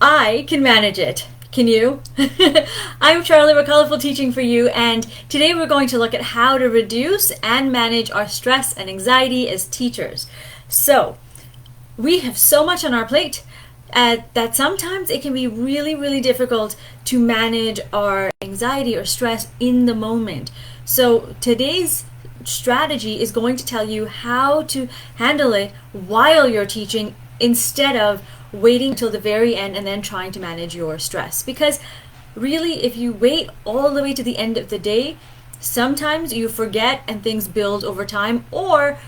I can manage it. Can you? I'm Charlie, we're Colorful Teaching for You, and today we're going to look at how to reduce and manage our stress and anxiety as teachers. So, we have so much on our plate that sometimes it can be really, really difficult to manage our anxiety or stress in the moment. So, today's strategy is going to tell you how to handle it while you're teaching instead of waiting until the very end and then trying to manage your stress. Because really, if you wait all the way to the end of the day, sometimes you forget and things build over time, or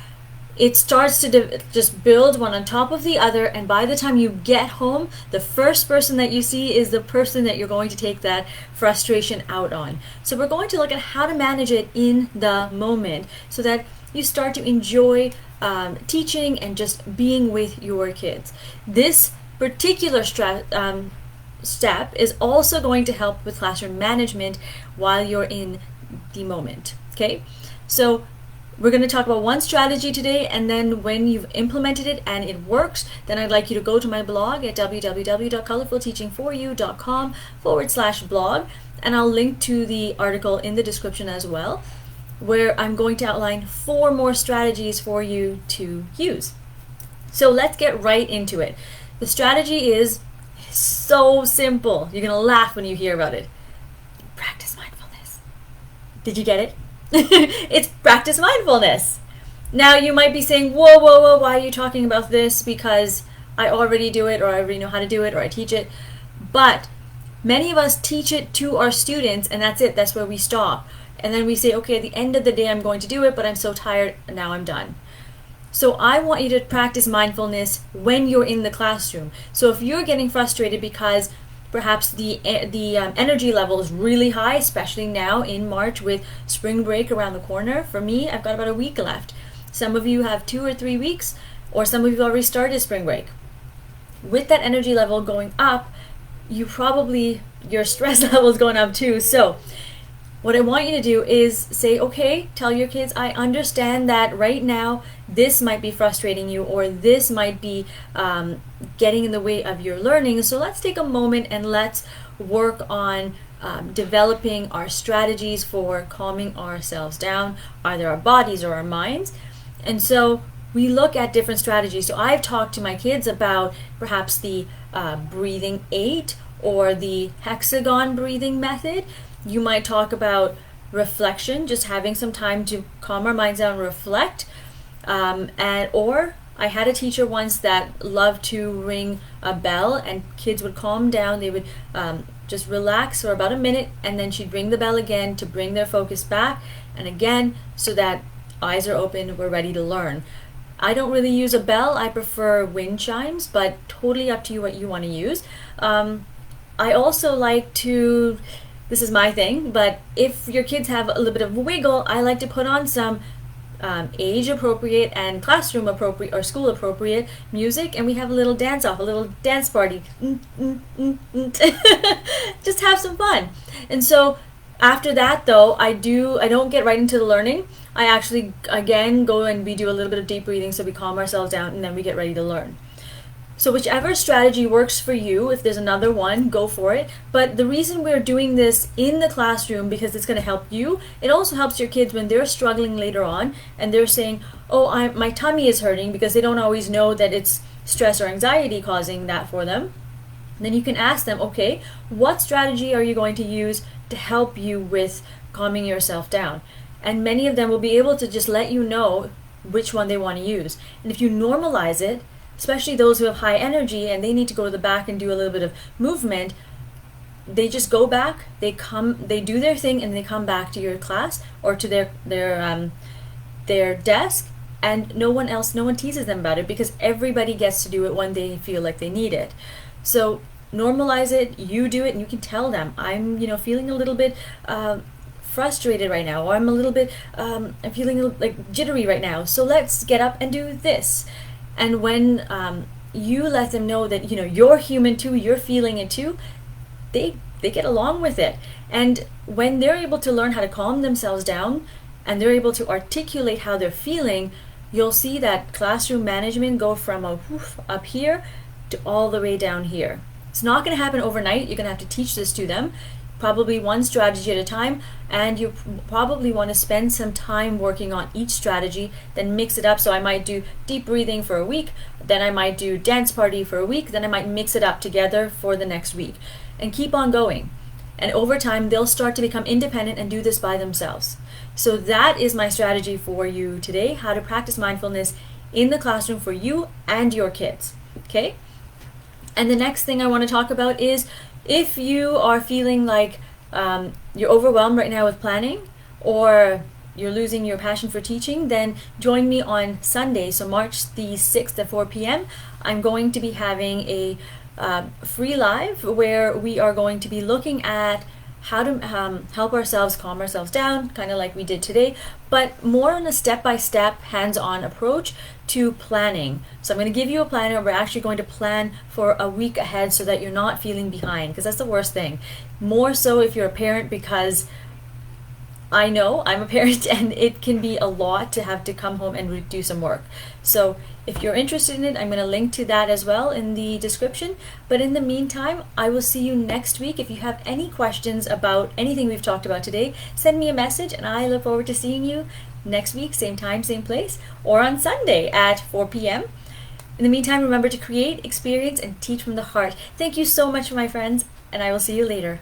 it starts to just build one on top of the other, and by the time you get home, the first person that you see is the person that you're going to take that frustration out on. So we're going to look at how to manage it in the moment so that you start to enjoy teaching and just being with your kids. This particular step is also going to help with classroom management while you're in the moment. Okay, so we're going to talk about one strategy today, and then when you've implemented it and it works, then I'd like you to go to my blog at www.colorfulteachingforyou.com/blog, and I'll link to the article in the description as well, where I'm going to outline 4 more strategies for you to use. So let's get right into it. The strategy is so simple. You're going to laugh when you hear about it. Practice mindfulness. Did you get it? It's practice mindfulness. Now you might be saying, whoa, why are you talking about this? Because I already do it, or I already know how to do it, or I teach it. But many of us teach it to our students, and that's it. That's where we stop. And then we say, okay, at the end of the day, I'm going to do it, but I'm so tired, and now I'm done. So I want you to practice mindfulness when you're in the classroom. So if you're getting frustrated because perhaps the energy level is really high, especially now in March with spring break around the corner. For me, I've got about a week left. Some of you have 2 or 3 weeks, or some of you have already started spring break. With that energy level going up, your stress level is going up too. So what I want you to do is say, okay, tell your kids, I understand that right now this might be frustrating you, or this might be getting in the way of your learning. So let's take a moment and let's work on developing our strategies for calming ourselves down, either our bodies or our minds. And so we look at different strategies. So I've talked to my kids about perhaps the breathing 8 or the hexagon breathing method. You might talk about reflection, just having some time to calm our minds down, reflect. Or I had a teacher once that loved to ring a bell, and kids would calm down. They would just relax for about a minute, and then she'd ring the bell again to bring their focus back, and again, so that eyes are open, we're ready to learn. I don't really use a bell. I prefer wind chimes, but totally up to you what you want to use. I also like to, this is my thing, but if your kids have a little bit of wiggle, I like to put on some age appropriate and classroom appropriate or school appropriate music, and we have a little dance off, a little dance party. Just have some fun. And so after that though, I don't get right into the learning. I actually again go and we do a little bit of deep breathing, so we calm ourselves down, and then we get ready to learn. So whichever strategy works for you, if there's another one, go for it. But the reason we're doing this in the classroom, because it's going to help you, it also helps your kids when they're struggling later on and they're saying, oh, my tummy is hurting, because they don't always know that it's stress or anxiety causing that for them. And then you can ask them, okay, what strategy are you going to use to help you with calming yourself down? And many of them will be able to just let you know which one they want to use. And if you normalize it, especially those who have high energy and they need to go to the back and do a little bit of movement, they just go back, they do their thing, and they come back to your class or to their desk, and no one teases them about it, because everybody gets to do it when they feel like they need it. So normalize it, you do it, and you can tell them, I'm feeling a little bit frustrated right now, or I'm a little bit I'm feeling like jittery right now, so let's get up and do this. And when you let them know that you're human too, you're feeling it too, they get along with it. And when they're able to learn how to calm themselves down and they're able to articulate how they're feeling, you'll see that classroom management go from a whoof up here to all the way down here. It's not going to happen overnight. You're going to have to teach this to them, probably one strategy at a time, and you probably want to spend some time working on each strategy, then mix it up. So I might do deep breathing for a week, then I might do dance party for a week, then I might mix it up together for the next week, and keep on going. And over time, they'll start to become independent and do this by themselves. So that is my strategy for you today, how to practice mindfulness in the classroom for you and your kids. Okay? And the next thing I want to talk about is, if you are feeling like you're overwhelmed right now with planning, or you're losing your passion for teaching, then join me on Sunday, so March the 6th at 4 p.m. I'm going to be having a free live where we are going to be looking at how to help ourselves calm ourselves down, kind of like we did today, but more on a step-by-step, hands-on approach to planning. So I'm going to give you a planner. We're actually going to plan for a week ahead so that you're not feeling behind, because that's the worst thing. More so if you're a parent, because I know I'm a parent and it can be a lot to have to come home and do some work. So if you're interested in it, I'm going to link to that as well in the description. But in the meantime, I will see you next week. If you have any questions about anything we've talked about today, send me a message, and I look forward to seeing you next week, same time, same place, or on Sunday at 4 p.m. In the meantime, remember to create, experience, and teach from the heart. Thank you so much, my friends, and I will see you later.